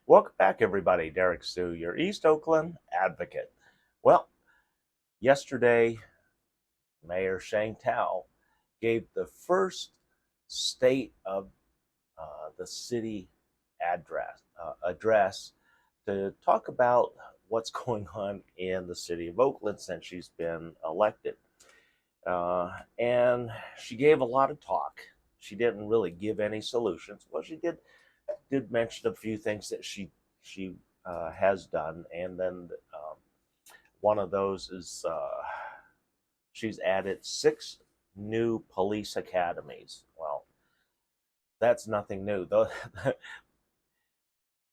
Welcome back, everybody. Derrick Soo, your East Oakland advocate. Well, yesterday, Mayor Sheng Thao gave the first state of the city address to talk about what's going on in the city of Oakland since she's been elected. And she gave a lot of talk. She didn't really give any solutions. Well, she did mention a few things that she has done, and then one of those is she's added 6 new police academies. Well, that's nothing new. Though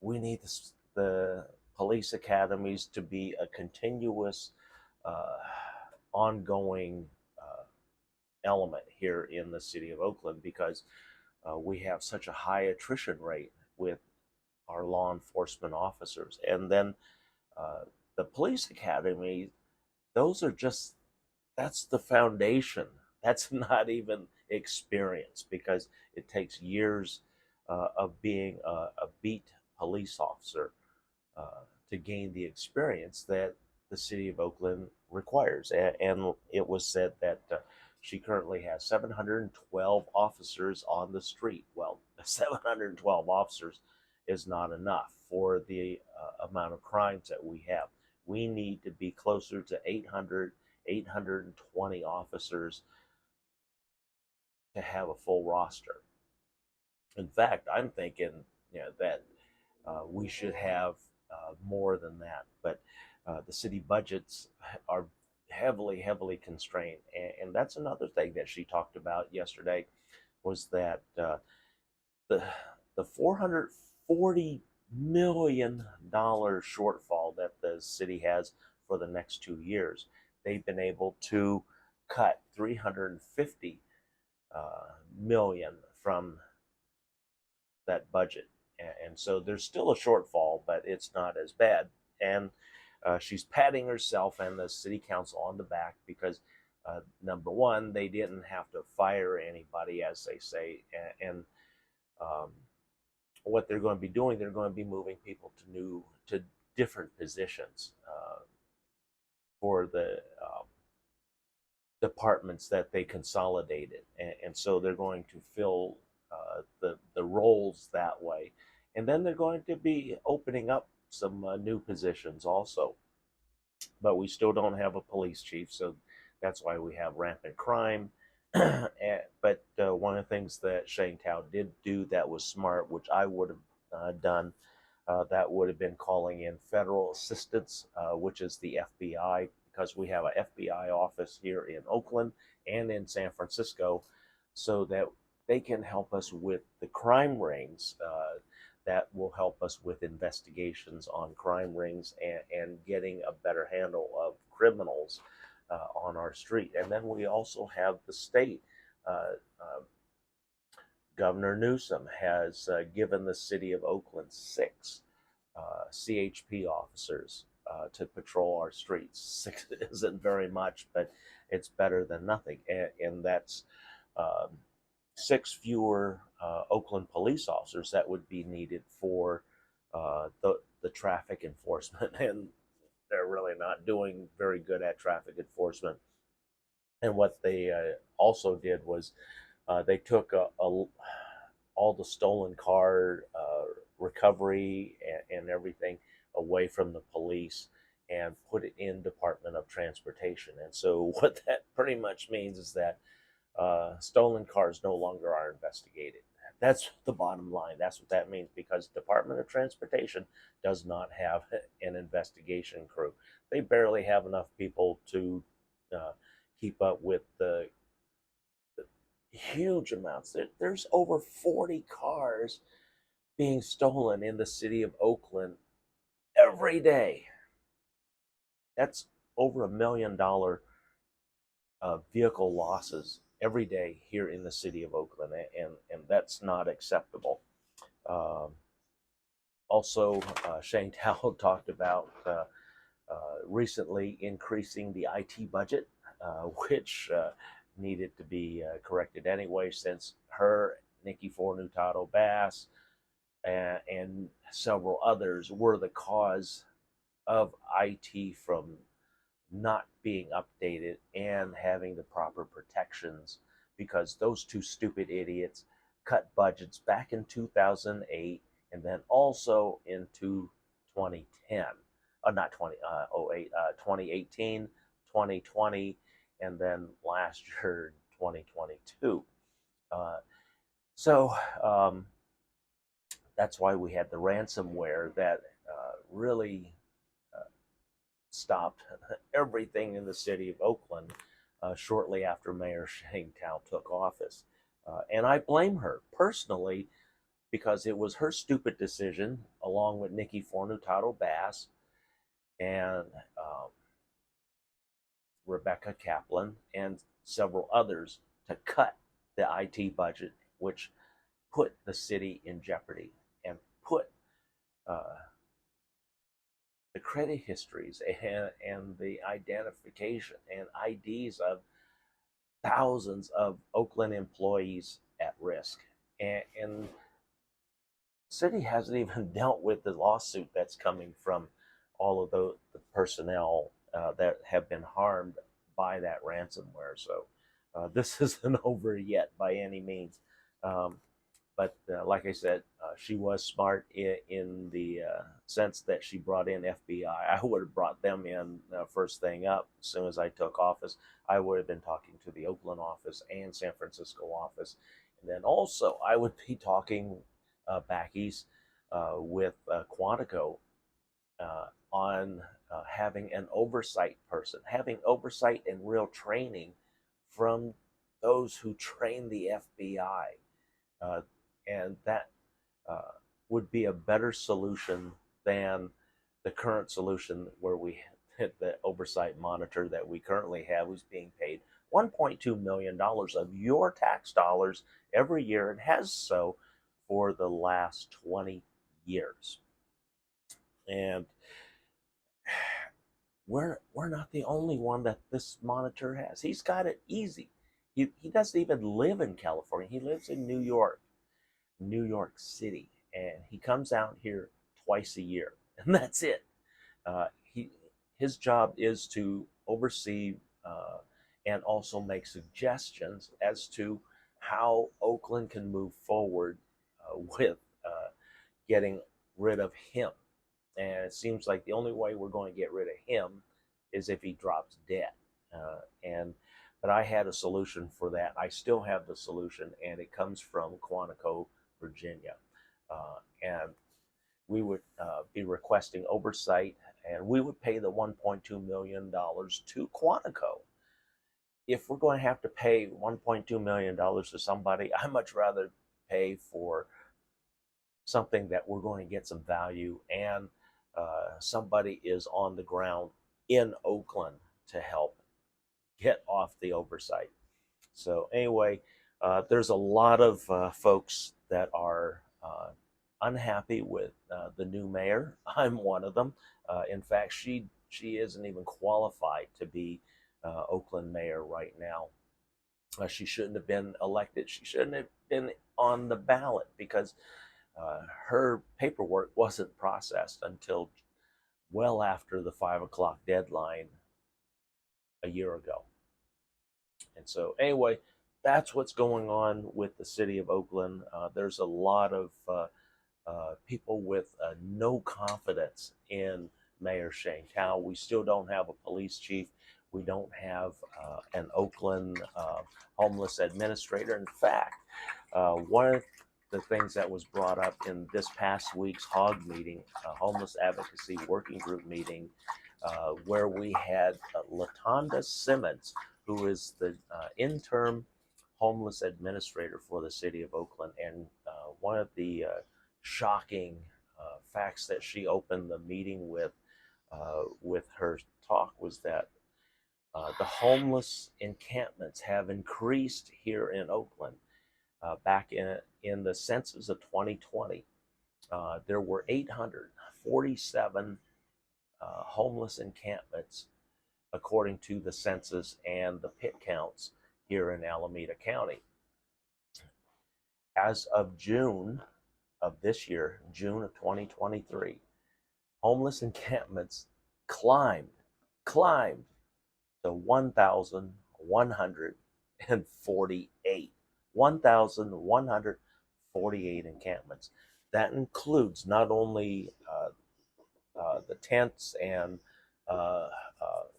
we need the police academies to be a continuous, uh, ongoing element here in the city of Oakland because we have such a high attrition rate with our law enforcement officers. And then uh, the police academy, those are just, that's the foundation. That's not even experience because it takes years of being a beat police officer to gain the experience that the city of Oakland requires. And it was said that she currently has 712 officers on the street. Well, 712 officers is not enough for the amount of crimes that we have. We need to be closer to 800, 820 officers to have a full roster. In fact, I'm thinking that we should have more than that. But the city budgets are heavily constrained, and that's another thing that she talked about yesterday was that the the $440 million shortfall that the city has for the next 2 years. They've been able to cut 350 million from that budget, and so there's still a shortfall, but it's not as bad. And she's patting herself and the city council on the back because number one, they didn't have to fire anybody, as they say, and um, what they're going to be doing, they're going to be moving people to different positions for the departments that they consolidated, and so they're going to fill the roles that way, and then they're going to be opening up some new positions also. But we still don't have a police chief, so that's why we have rampant crime. But one of the things that Sheng Thao did do that was smart, which I would have done, that would have been calling in federal assistance, which is the FBI, because we have an FBI office here in Oakland and in San Francisco, so that they can help us with the crime rings. That will help us with investigations on crime rings and getting a better handle of criminals on our street. And then we also have the state. Uh, uh, Governor Newsom has given the city of Oakland 6 CHP officers to patrol our streets. 6 isn't very much, but it's better than nothing. And that's um, 6 fewer Oakland police officers that would be needed for the traffic enforcement. And they're really not doing very good at traffic enforcement. And what they also did was they took all the stolen car recovery and everything away from the police and put it in Department of Transportation. And so what that pretty much means is that stolen cars no longer are investigated. That's the bottom line. That's what that means, because Department of Transportation does not have an investigation crew. They barely have enough people to uh, keep up with the huge amounts. There's over 40 cars being stolen in the city of Oakland every day. That's over $1 million vehicle losses every day here in the city of Oakland, and that's not acceptable. Um, Also, Sheng Thao talked about recently increasing the IT budget, which needed to be corrected anyway, since her, Nikki Fornutado Bass, and several others were the cause of IT from not being updated and having the proper protections, because those two stupid idiots cut budgets back in 2008 and then also into 2010, not 20, oh 08, 2018, 2020, and then last year, 2022. Uh, so that's why we had the ransomware that really stopped everything in the city of Oakland shortly after Mayor Sheng Thao took office. And I blame her personally, because it was her stupid decision, along with Nikki Fornutato Bass and Rebecca Kaplan and several others, to cut the IT budget, which put the city in jeopardy and put uh, the credit histories and the identification and IDs of thousands of Oakland employees at risk. And the city hasn't even dealt with the lawsuit that's coming from all of the personnel that have been harmed by that ransomware. So this isn't over yet by any means. Um, but like I said, she was smart in the sense that she brought in FBI. I would have brought them in first thing up as soon as I took office. I would have been talking to the Oakland office and San Francisco office. And then also I would be talking back east with Quantico on having an oversight person, having oversight and real training from those who train the FBI. Uh, and that would be a better solution than the current solution where we the oversight monitor that we currently have, who's being paid $1.2 million of your tax dollars every year, and has so for the last 20 years. And we're not the only one that this monitor has. He's got it easy. He doesn't even live in California. He lives in New York City, and he comes out here twice a year, and that's it. His job is to oversee and also make suggestions as to how Oakland can move forward with getting rid of him. And it seems like the only way we're going to get rid of him is if he drops dead. And but I had a solution for that. I still have the solution, and it comes from Quantico, Virginia. And we would be requesting oversight, and we would pay the $1.2 million to Quantico. If we're going to have to pay $1.2 million to somebody, I much rather pay for something that we're going to get some value, and somebody is on the ground in Oakland to help get off the oversight. So anyway, there's a lot of folks that are unhappy with the new mayor. I'm one of them. In fact, she isn't even qualified to be Oakland mayor right now. She shouldn't have been elected. She shouldn't have been on the ballot, because her paperwork wasn't processed until well after the 5 o'clock deadline a year ago. And so anyway, that's what's going on with the city of Oakland. There's a lot of people with no confidence in Mayor Sheng Thao. We still don't have a police chief. We don't have an Oakland homeless administrator. In fact, one of the things that was brought up in this past week's HOG meeting, Homeless Advocacy Working Group meeting, where we had Latonda Simmons, who is the interim homeless administrator for the city of Oakland. And one of the shocking facts that she opened the meeting with her talk was that the homeless encampments have increased here in Oakland. Back in the census of 2020, there were 847 homeless encampments, according to the census and the pit counts here in Alameda County. As of June of this year, June of 2023, homeless encampments climbed to 1,148. 1,148 encampments. That includes not only the tents and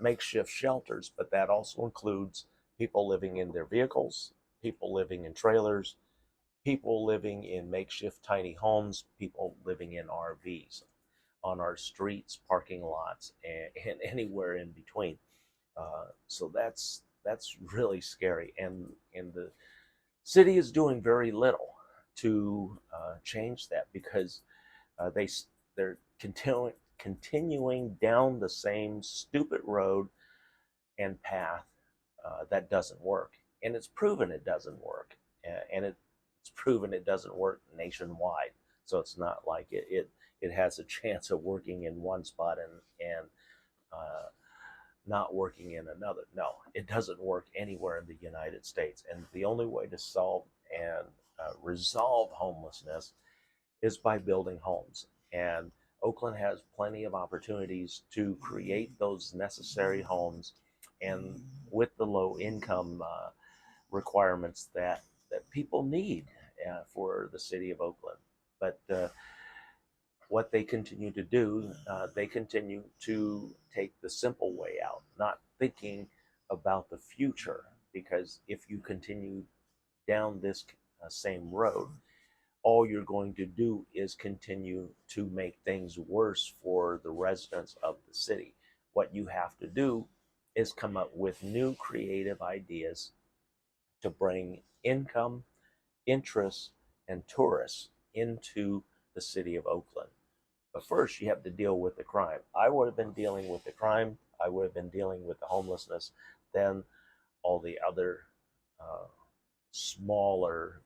makeshift shelters, but that also includes people living in their vehicles, people living in trailers, people living in makeshift tiny homes, people living in RVs on our streets, parking lots, and anywhere in between. So that's really scary, and the city is doing very little to change that because they're continuing down the same stupid road and path that doesn't work, and it's proven it doesn't work, and it's proven it doesn't work nationwide. So it's not like it has a chance of working in one spot and not working in another. No, it doesn't work anywhere in the United States. And the only way to solve and resolve homelessness is by building homes. And Oakland has plenty of opportunities to create those necessary homes, and with the low income requirements that people need for the city of Oakland. But what they continue to do, they continue to take the simple way out, not thinking about the future. Because if you continue down this same road, all you're going to do is continue to make things worse for the residents of the city. What you have to do is come up with new creative ideas to bring income, interest, and tourists into the city of Oakland. But first, you have to deal with the crime. I would have been dealing with the crime, I would have been dealing with the homelessness, then all the other smaller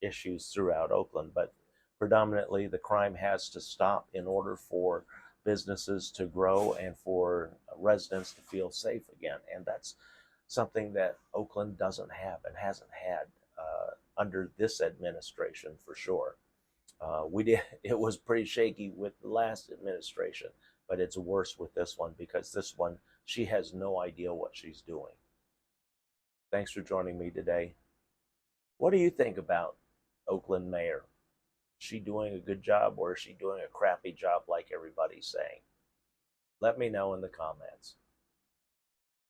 issues throughout Oakland. But predominantly, the crime has to stop in order for businesses to grow and for residents to feel safe again. And that's something that Oakland doesn't have and hasn't had under this administration for sure. We did. It was pretty shaky with the last administration, but it's worse with this one because this one, she has no idea what she's doing. Thanks for joining me today. What do you think about Oakland Mayor? Is she doing a good job, or is she doing a crappy job like everybody's saying? Let me know in the comments.